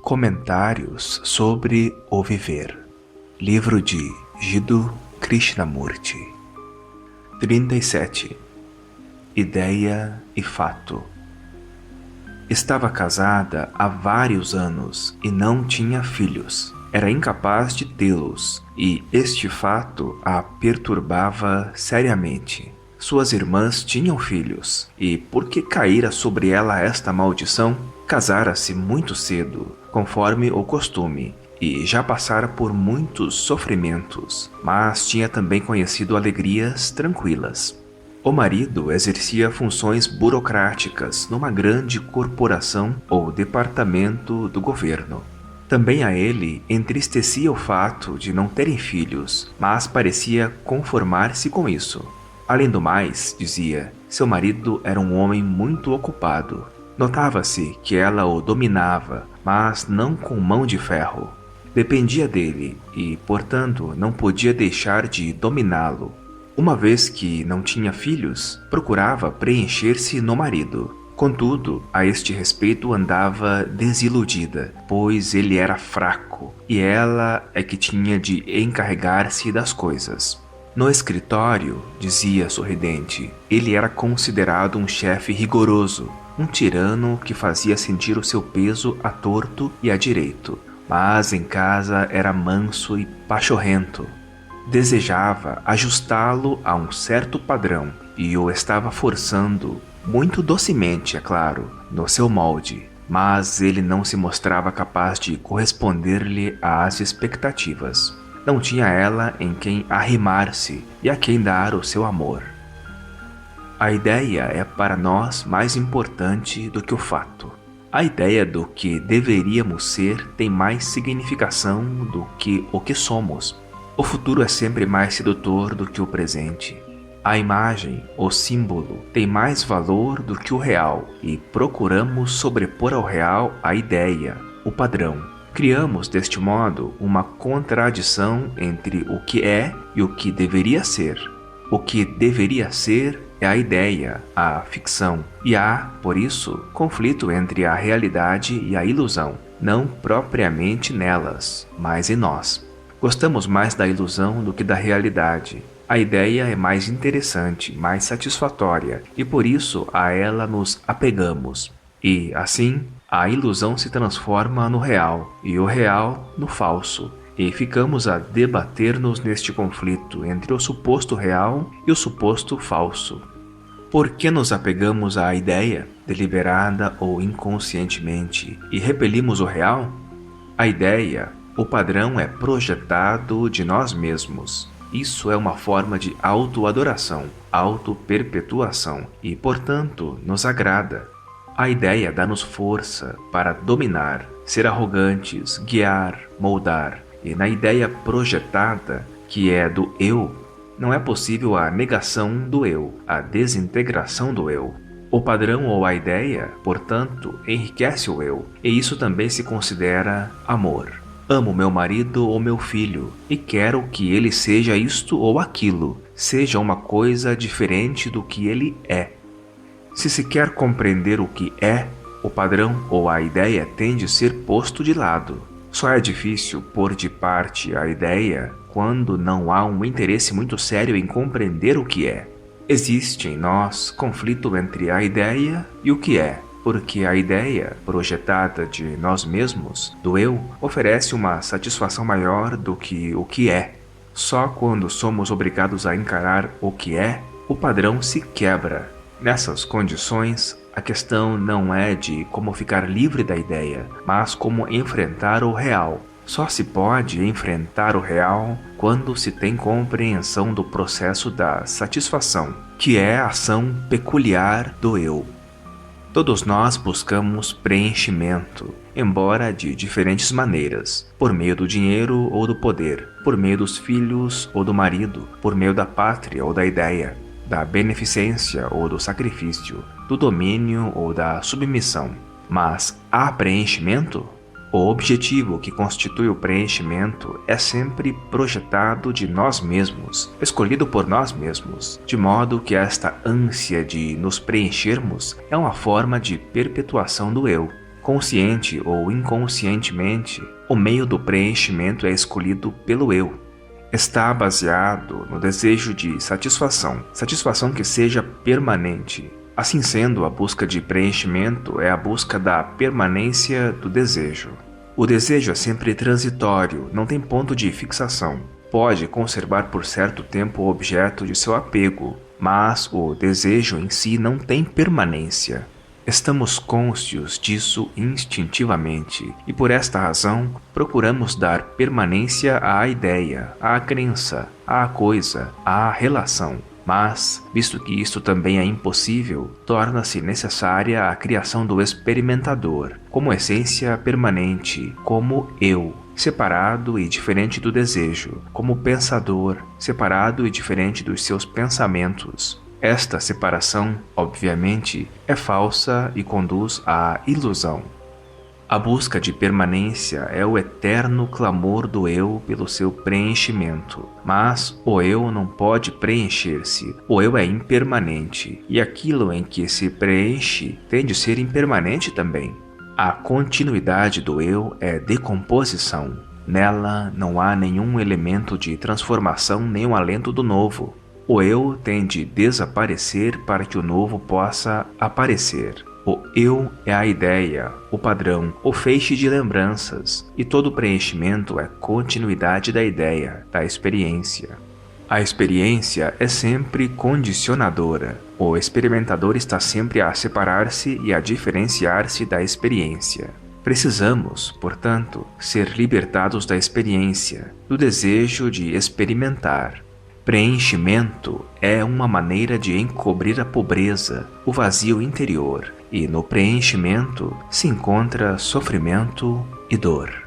Comentários sobre o Viver. Livro de Jiddu Krishnamurti. 37. Ideia e fato. Estava casada há vários anos e não tinha filhos. Era incapaz de tê-los, e este fato a perturbava seriamente. Suas irmãs tinham filhos, e porque caíra sobre ela esta maldição, casara-se muito cedo, conforme o costume, e já passara por muitos sofrimentos, mas tinha também conhecido alegrias tranquilas. O marido exercia funções burocráticas numa grande corporação ou departamento do governo. Também a ele entristecia o fato de não terem filhos, mas parecia conformar-se com isso. Além do mais, dizia, seu marido era um homem muito ocupado. Notava-se que ela o dominava, mas não com mão de ferro. Dependia dele e, portanto, não podia deixar de dominá-lo. Uma vez que não tinha filhos, procurava preencher-se no marido. Contudo, a este respeito andava desiludida, pois ele era fraco e ela é que tinha de encarregar-se das coisas. No escritório, dizia sorridente, ele era considerado um chefe rigoroso, um tirano que fazia sentir o seu peso a torto e a direito, mas em casa era manso e pachorrento. Desejava ajustá-lo a um certo padrão e o estava forçando, muito docemente, é claro, no seu molde, mas ele não se mostrava capaz de corresponder-lhe às expectativas. Não tinha ela em quem arrimar-se e a quem dar o seu amor. A ideia é para nós mais importante do que o fato. A ideia do que deveríamos ser tem mais significação do que o que somos. O futuro é sempre mais sedutor do que o presente. A imagem, o símbolo, tem mais valor do que o real e procuramos sobrepor ao real a ideia, o padrão. Criamos, deste modo, uma contradição entre o que é e o que deveria ser. O que deveria ser é a ideia, a ficção, e há, por isso, conflito entre a realidade e a ilusão, não propriamente nelas, mas em nós. Gostamos mais da ilusão do que da realidade. A ideia é mais interessante, mais satisfatória, e por isso a ela nos apegamos. E, assim, a ilusão se transforma no real, e o real no falso, e ficamos a debater-nos neste conflito entre o suposto real e o suposto falso. Por que nos apegamos à ideia, deliberada ou inconscientemente, e repelimos o real? A ideia, o padrão é projetado de nós mesmos. Isso é uma forma de autoadoração, auto-perpetuação, e, portanto, nos agrada. A ideia dá-nos força para dominar, ser arrogantes, guiar, moldar. E na ideia projetada, que é do eu, não é possível a negação do eu, a desintegração do eu. O padrão ou a ideia, portanto, enriquece o eu, e isso também se considera amor. Amo meu marido ou meu filho, e quero que ele seja isto ou aquilo, seja uma coisa diferente do que ele é. Se se quer compreender o que é, o padrão ou a ideia tem de ser posto de lado. Só é difícil pôr de parte a ideia quando não há um interesse muito sério em compreender o que é. Existe em nós conflito entre a ideia e o que é, porque a ideia, projetada de nós mesmos, do eu, oferece uma satisfação maior do que o que é. Só quando somos obrigados a encarar o que é, o padrão se quebra. Nessas condições, a questão não é de como ficar livre da ideia, mas como enfrentar o real. Só se pode enfrentar o real quando se tem compreensão do processo da satisfação, que é a ação peculiar do eu. Todos nós buscamos preenchimento, embora de diferentes maneiras, por meio do dinheiro ou do poder, por meio dos filhos ou do marido, por meio da pátria ou da ideia, da beneficência ou do sacrifício, do domínio ou da submissão. Mas há preenchimento? O objetivo que constitui o preenchimento é sempre projetado de nós mesmos, escolhido por nós mesmos, de modo que esta ânsia de nos preenchermos é uma forma de perpetuação do eu. Consciente ou inconscientemente, o meio do preenchimento é escolhido pelo eu. Está baseado no desejo de satisfação que seja permanente. Assim sendo, a busca de preenchimento é a busca da permanência do desejo. O desejo é sempre transitório, não tem ponto de fixação. Pode conservar por certo tempo o objeto de seu apego, mas o desejo em si não tem permanência. Estamos cônscios disso instintivamente e, por esta razão, procuramos dar permanência à ideia, à crença, à coisa, à relação. Mas, visto que isto também é impossível, torna-se necessária a criação do experimentador, como essência permanente, como eu, separado e diferente do desejo, como pensador, separado e diferente dos seus pensamentos. Esta separação, obviamente, é falsa e conduz à ilusão. A busca de permanência é o eterno clamor do eu pelo seu preenchimento. Mas o eu não pode preencher-se, o eu é impermanente, e aquilo em que se preenche tem de ser impermanente também. A continuidade do eu é decomposição. Nela não há nenhum elemento de transformação nem um alento do novo. O eu tem de desaparecer para que o novo possa aparecer. O eu é a ideia, o padrão, o feixe de lembranças, e todo preenchimento é continuidade da ideia, da experiência. A experiência é sempre condicionadora. O experimentador está sempre a separar-se e a diferenciar-se da experiência. Precisamos, portanto, ser libertados da experiência, do desejo de experimentar. Preenchimento é uma maneira de encobrir a pobreza, o vazio interior, e no preenchimento se encontra sofrimento e dor.